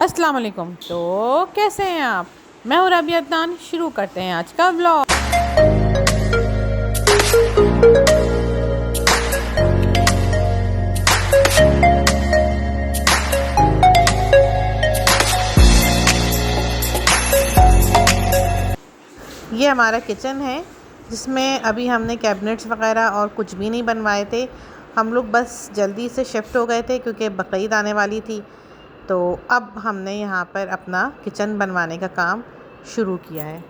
अस्सलाम वालेकुम। तो कैसे हैं आप? मैं हूँ रबिया अदनान। शुरू करते हैं आज का व्लॉग। ये हमारा किचन है जिसमें अभी हमने कैबिनेट्स वगैरह और कुछ भी नहीं बनवाए थे। हम लोग बस जल्दी से शिफ्ट हो गए थे क्योंकि बकरीद आने वाली थी। तो अब हमने यहाँ पर अपना किचन बनवाने का काम शुरू किया है।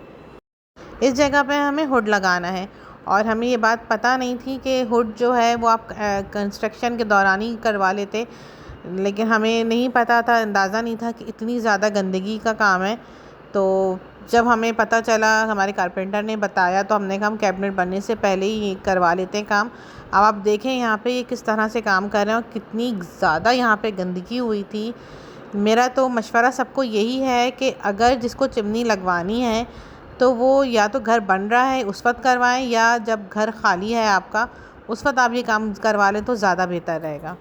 इस जगह पे हमें हुड लगाना है और हमें ये बात पता नहीं थी कि हुड जो है वो आप कंस्ट्रक्शन के दौरान ही करवा लेते, लेकिन हमें नहीं पता था, अंदाज़ा नहीं था कि इतनी ज़्यादा गंदगी का काम है। तो जब हमें पता चला, हमारे कारपेंटर ने बताया, तो हमने कहा हम कैबिनेट बनने से पहले ही करवा लेते हैं काम। अब आप देखें यहाँ पे ये किस तरह से काम कर रहे हैं और कितनी ज़्यादा यहाँ पे गंदगी हुई थी। मेरा तो मशवरा सबको यही है कि अगर जिसको चिमनी लगवानी है तो वो या तो घर बन रहा है उस वक्त करवाएं, या जब घर खाली है आपका उस वक्त आप ये काम करवा लें तो ज़्यादा बेहतर रहेगा।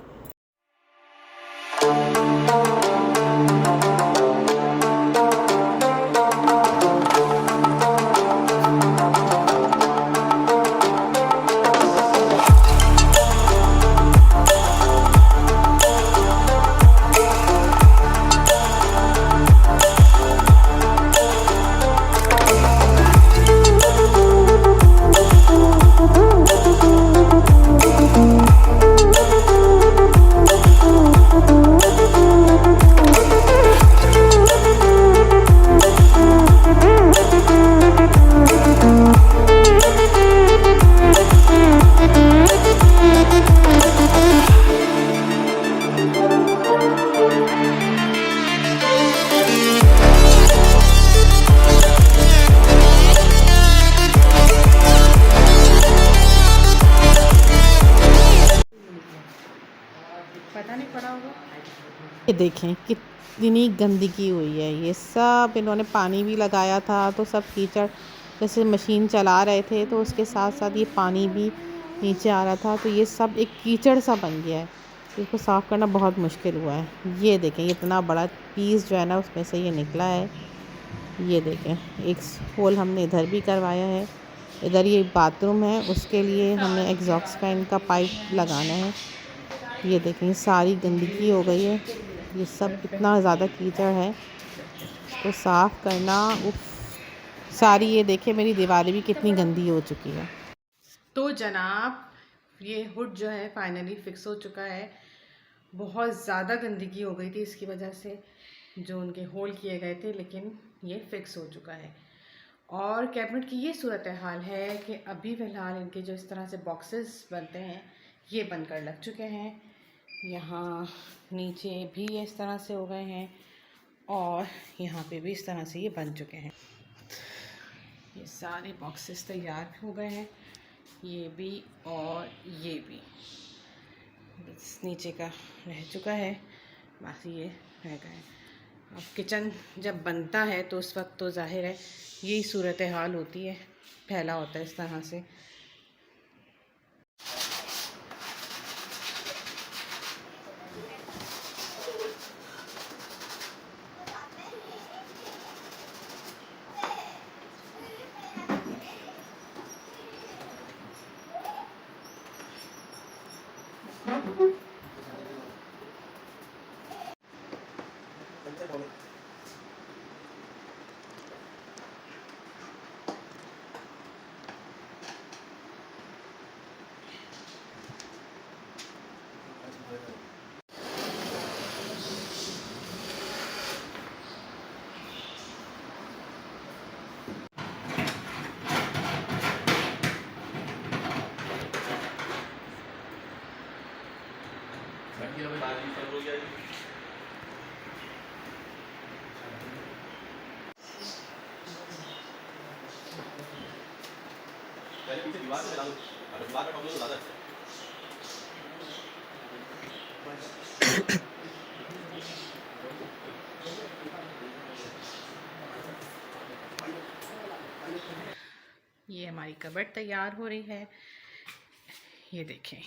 पता नहीं पड़ा होगा। ये देखें कितनी गंदगी हुई है। ये सब इन्होंने पानी भी लगाया था तो सब कीचड़, जैसे मशीन चला रहे थे तो उसके साथ साथ ये पानी भी नीचे आ रहा था, तो ये सब एक कीचड़ सा बन गया है। इसको साफ़ करना बहुत मुश्किल हुआ है। ये देखें इतना बड़ा पीस जो है ना उसमें से ये निकला है। ये देखें एक होल हमने इधर भी करवाया है। इधर ये बाथरूम है, उसके लिए हमें एग्जॉस्ट फैन का पाइप लगाना है। ये देखें सारी गंदगी हो गई है। ये सब इतना ज़्यादा कीचड़ है, इसको साफ़ करना उफ। सारी ये देखें मेरी दीवारें भी कितनी गंदी हो चुकी है। तो जनाब ये हुड जो है फाइनली फ़िक्स हो चुका है। बहुत ज़्यादा गंदगी हो गई थी, इसकी वजह से जो उनके होल किए गए थे, लेकिन ये फ़िक्स हो चुका है। और कैबिनेट की ये सूरत हाल है कि अभी फ़िलहाल इनके जो इस तरह से बॉक्सेस बनते हैं ये बनकर लग चुके हैं। यहाँ नीचे भी इस तरह से हो गए हैं और यहाँ पे भी इस तरह से ये बन चुके हैं। ये सारे बॉक्सेस तैयार हो गए हैं, ये भी और ये भी। बस नीचे का रह चुका है, बाकी ये रह गए। अब किचन जब बनता है तो उस वक्त तो ज़ाहिर है यही सूरत हाल होती है, फैला होता है इस तरह से। पहले पीछे दीवार से मिला दो, अगर दीवार का प्रॉब्लम तो ज़्यादा अच्छा है। ये हमारी कबर्ड तैयार हो रही है। ये देखें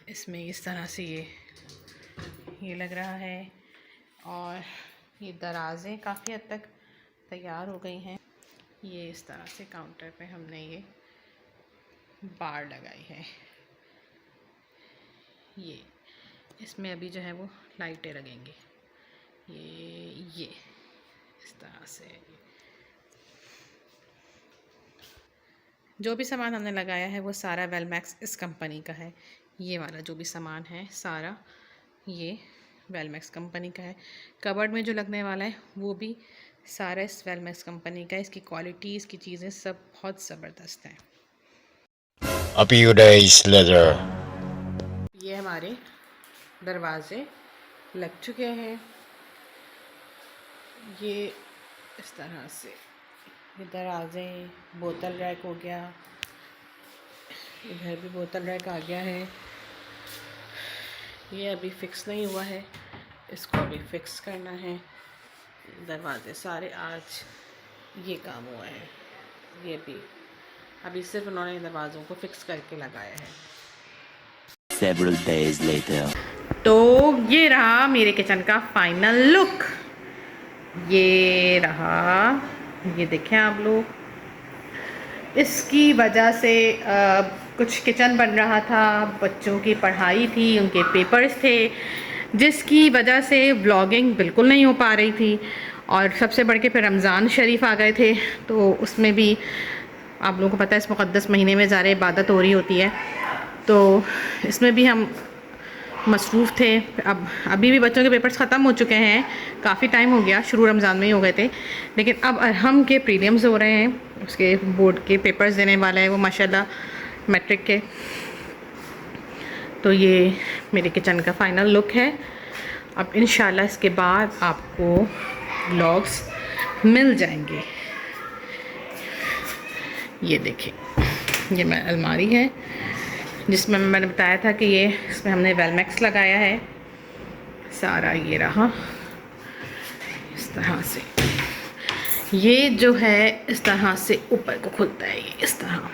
इसमें इस तरह से ये लग रहा है और ये दराज़ें काफ़ी हद तक तैयार हो गई हैं। ये इस तरह से काउंटर पे हमने ये बार लगाई है। ये इसमें अभी जो है वो लाइटें लगेंगी। ये इस तरह से जो भी सामान हमने लगाया है वो सारा वेलमैक्स इस कंपनी का है। ये वाला जो भी सामान है सारा ये वेलमैक्स कंपनी का है। कबर्ड में जो लगने वाला है वो भी सारा इस वेलमैक्स कंपनी का है। इसकी क्वालिटी, इसकी चीज़ें सब बहुत ज़बरदस्त हैं। A few days later. ये हमारे दरवाज़े लग चुके हैं। ये इस तरह से ये दरवाज़े, बोतल रैक हो गया, इधर भी बोतल रैक आ गया है। ये अभी फ़िक्स नहीं हुआ है, इसको अभी फ़िक्स करना है। दरवाज़े सारे आज ये काम हुआ है। ये भी अभी सिर्फ उन्होंने दरवाज़ों को फ़िक्स करके लगाया है। Several days later. तो ये रहा मेरे किचन का फाइनल लुक। ये रहा, ये देखें आप लोग। इसकी वजह से कुछ किचन बन रहा था, बच्चों की पढ़ाई थी, उनके पेपर्स थे, जिसकी वजह से व्लॉगिंग बिल्कुल नहीं हो पा रही थी। और सबसे बढ़ के फिर रमज़ान शरीफ आ गए थे, तो उसमें भी आप लोगों को पता है इस मुक़द्दस महीने में ज़्यादा इबादत हो रही होती है, तो इसमें भी हम मसरूफ़ थे। अब अभी भी बच्चों के पेपर्स ख़त्म हो चुके हैं, काफ़ी टाइम हो गया, शुरू रमज़ान में ही हो गए थे, लेकिन अब अरहम के प्रीलिम्स हो रहे हैं, उसके बोर्ड के पेपर्स देने वाला है वो माशाल्लाह मैट्रिक के। तो ये मेरे किचन का फ़ाइनल लुक है। अब इंशाल्लाह इसके बाद आपको व्लॉग्स मिल जाएंगे। ये देखिए, ये मैं अलमारी है जिसमें मैंने बताया था कि ये इसमें हमने वेलमैक्स लगाया है सारा। ये रहा इस तरह से, ये जो है इस तरह से ऊपर को खुलता है, ये इस तरह।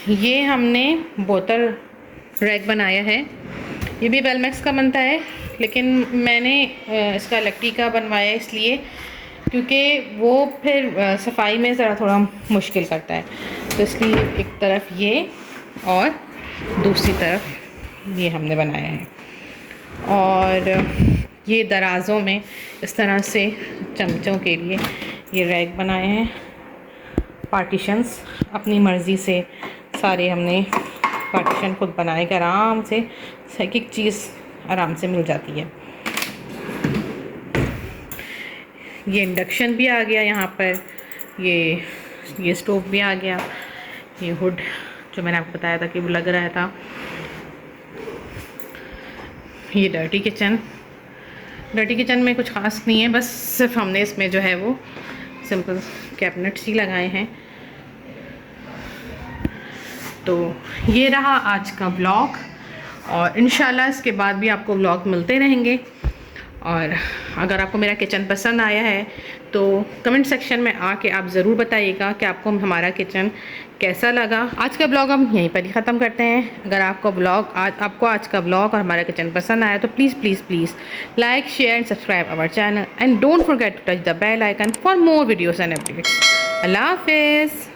ये हमने बोतल रैक बनाया है, ये भी वेलमैक्स का बनता है, लेकिन मैंने इसका लकड़ी का बनवाया इसलिए क्योंकि वो फिर सफाई में ज़रा थोड़ा मुश्किल करता है, तो इसलिए एक तरफ ये और दूसरी तरफ ये हमने बनाया है। और ये दराज़ों में इस तरह से चमचों के लिए ये रैक बनाए हैं, पार्टीशंस अपनी मर्ज़ी से सारे हमने पार्टीशन खुद बनाए कि आराम से एक एक चीज़ आराम से मिल जाती है। ये इंडक्शन भी आ गया यहाँ पर, ये स्टोव भी आ गया, ये हुड जो मैंने आपको बताया था कि वो लग रहा था। ये डर्टी किचन में कुछ ख़ास नहीं है, बस सिर्फ हमने इसमें जो है वो सिंपल कैबिनेट्स ही लगाए हैं। तो ये रहा आज का व्लॉग, और इंशाल्लाह इसके बाद भी आपको व्लॉग मिलते रहेंगे। और अगर आपको मेरा किचन पसंद आया है तो कमेंट सेक्शन में आके आप ज़रूर बताइएगा कि आपको हमारा किचन कैसा लगा। आज का व्लॉग हम यहीं पर ही ख़त्म करते हैं। अगर आपको आज का व्लॉग और हमारा किचन पसंद आया तो please like, share and subscribe our channel and don't forget to touch the bell icon for more videos and updates. अल्लाह हाफिज़।